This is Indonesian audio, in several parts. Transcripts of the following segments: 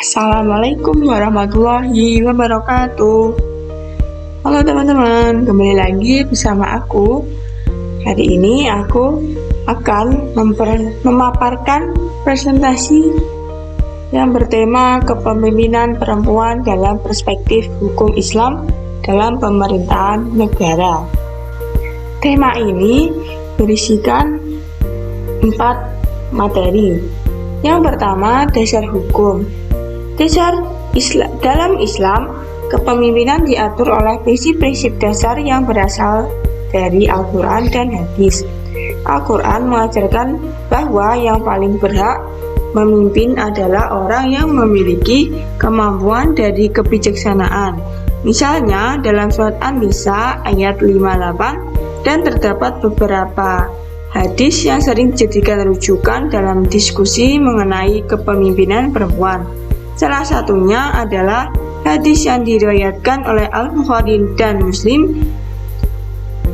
Assalamualaikum warahmatullahi wabarakatuh. Halo teman-teman, kembali lagi bersama aku. Hari ini aku akan memaparkan presentasi yang bertema kepemimpinan perempuan dalam perspektif hukum Islam dalam pemerintahan negara. Tema ini berisikan 4 materi. Yang pertama, dasar hukum. Dalam Islam, kepemimpinan diatur oleh prinsip-prinsip dasar yang berasal dari Al-Quran dan Hadis. Al-Quran mengajarkan bahwa yang paling berhak memimpin adalah orang yang memiliki kemampuan dari kebijaksanaan. Misalnya dalam surat An-Nisa ayat 58, dan terdapat beberapa hadis yang sering dijadikan rujukan dalam diskusi mengenai kepemimpinan perempuan. Salah satunya adalah hadis yang diriwayatkan oleh Al-Bukhari dan Muslim.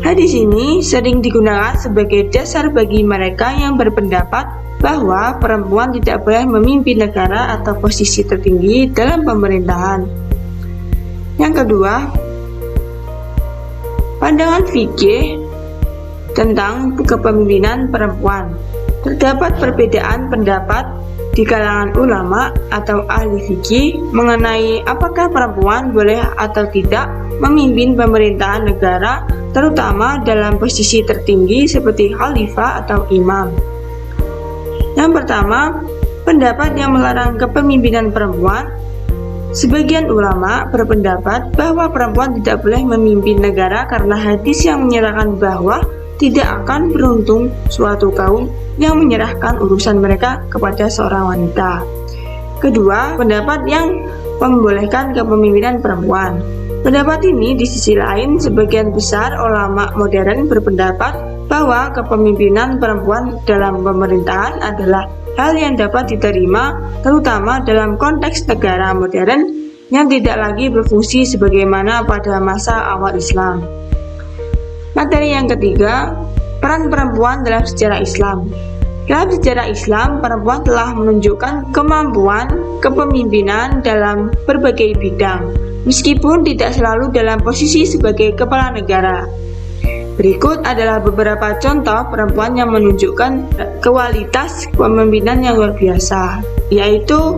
Hadis ini sering digunakan sebagai dasar bagi mereka yang berpendapat bahwa perempuan tidak boleh memimpin negara atau posisi tertinggi dalam pemerintahan. Yang kedua, pandangan fikih tentang kepemimpinan perempuan. Terdapat perbedaan pendapat di kalangan ulama atau ahli fikih mengenai apakah perempuan boleh atau tidak memimpin pemerintahan negara, terutama dalam posisi tertinggi seperti khalifah atau imam. Yang pertama, pendapat yang melarang kepemimpinan perempuan. Sebagian ulama berpendapat bahwa perempuan tidak boleh memimpin negara karena hadis yang menyatakan bahwa tidak akan beruntung suatu kaum yang menyerahkan urusan mereka kepada seorang wanita. Kedua, pendapat yang membolehkan kepemimpinan perempuan. Pendapat ini di sisi lain, sebagian besar ulama modern berpendapat bahwa kepemimpinan perempuan dalam pemerintahan adalah hal yang dapat diterima, terutama dalam konteks negara modern yang tidak lagi berfungsi sebagaimana pada masa awal Islam. Materi yang ketiga, peran perempuan dalam sejarah Islam. Dalam sejarah Islam, perempuan telah menunjukkan kemampuan kepemimpinan dalam berbagai bidang, meskipun tidak selalu dalam posisi sebagai kepala negara. Berikut adalah beberapa contoh perempuan yang menunjukkan kualitas kepemimpinan yang luar biasa, yaitu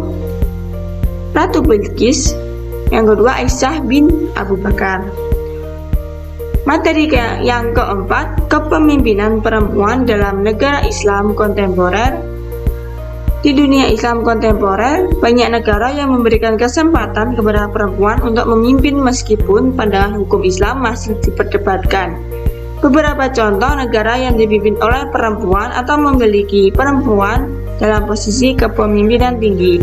Ratu Bilqis, yang kedua Aisyah bin Abu Bakar. Materi yang keempat, kepemimpinan perempuan dalam negara Islam kontemporer. Di dunia Islam kontemporer, banyak negara yang memberikan kesempatan kepada perempuan untuk memimpin meskipun pandangan hukum Islam masih diperdebatkan. Beberapa contoh negara yang dipimpin oleh perempuan atau memiliki perempuan dalam posisi kepemimpinan tinggi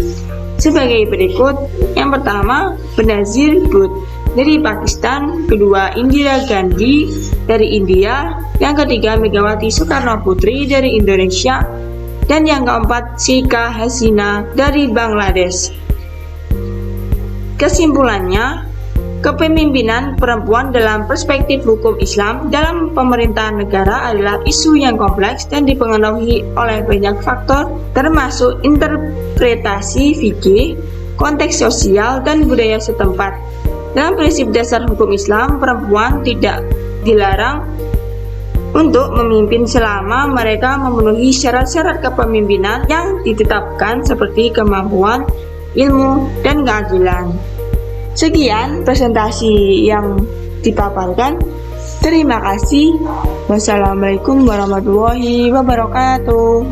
sebagai berikut. Yang pertama, Benazir Bhutto dari Pakistan, kedua Indira Gandhi dari India, yang ketiga Megawati Soekarno Putri dari Indonesia, dan yang keempat Sheikh Hasina dari Bangladesh. Kesimpulannya, kepemimpinan perempuan dalam perspektif hukum Islam dalam pemerintahan negara adalah isu yang kompleks dan dipengaruhi oleh banyak faktor, termasuk interpretasi fikih, konteks sosial, dan budaya setempat. Dalam prinsip dasar hukum Islam, perempuan tidak dilarang untuk memimpin selama mereka memenuhi syarat-syarat kepemimpinan yang ditetapkan seperti kemampuan, ilmu, dan keadilan. Sekian presentasi yang dipaparkan. Terima kasih. Wassalamualaikum warahmatullahi wabarakatuh.